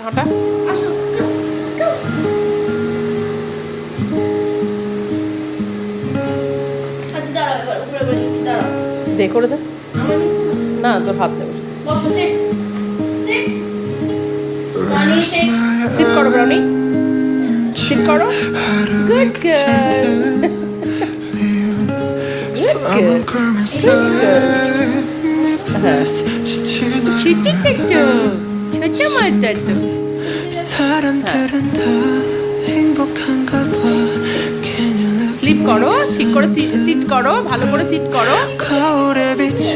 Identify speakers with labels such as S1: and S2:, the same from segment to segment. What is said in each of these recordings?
S1: হাঁটা
S2: আসো go আচ্ছা দাঁড়াও এবার উপরে করে দিচ্ছি দাঁড়াও
S1: দে করে দে
S2: আমার নিচে
S1: না তোর হাত দেবো
S2: বসো সিট সিট রানী সিট
S1: সিট করো ব্রাউনি সিট করো গুড গার্ল গুড গার্ল ছোটি ছোট ছোট মাটা তো
S3: 사람들은 다 행복한가 봐 Can you look
S1: স্লিপ করো ঠিক করে সিট করো ভালো করে সিট করো
S3: 거울에 비친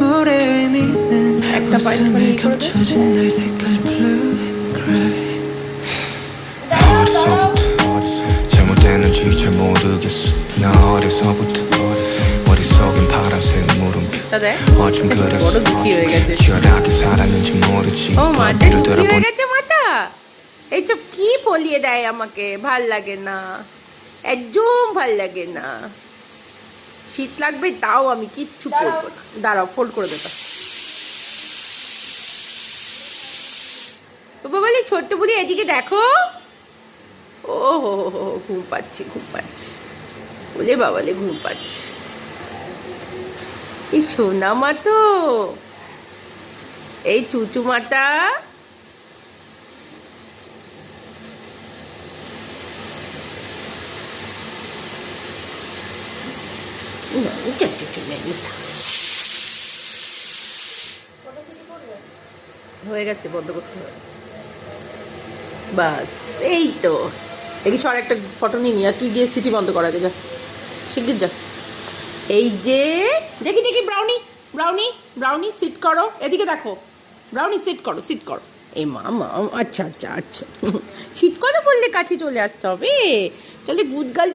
S3: 물의 의미는
S1: একটা পায়ে
S3: 웃음에
S1: 이 করে দে
S3: 감춰진 날 색깔 blue and gray
S4: 어디서부터 잘못됐는지 잘 모르겠어 나 어려서부터 머릿속엔 파란색 물음표
S1: তা দেখ
S4: 어쩜 그랬어
S1: বড় দুঃখী হয়ে গেছে
S4: 치열하게 살았는지 모르지
S1: ও মাটা
S4: 뒤를
S1: দুঃখী হয়ে
S4: 돌아본
S1: গেছে মাটা এইসব কি বলিয়ে দেয় আমাকে ভাল লাগে না একদম ভাল লাগে না শীত লাগবে তাও আমি কিচ্ছু করবো না দাঁড়াও ফোল্ড করে দেবো ও বাবালি ছোট্ট বুড়ি এদিকে দেখো ও হো হো হো ঘুম পাচ্ছে বলে বাবালে ঘুম পাচ্ছে এই সোনা মা তো এই চুচু মাটা হয়ে গেছে বন্ধ করতে হবে বাস এই তো দেখি সর একটা ফটো নিয়ে নি আর তুই গিয়ে সিটি বন্ধ করা যা শিগগির যা এই যে দেখি দেখি ব্রাউনি ব্রাউনি ব্রাউনি সিট করো এদিকে দেখো ব্রাউনি সিট করো এই মা মা আচ্ছা আচ্ছা আচ্ছা সিট করো বললে কাছে চলে আসতে হবে চলে গুড গার্ল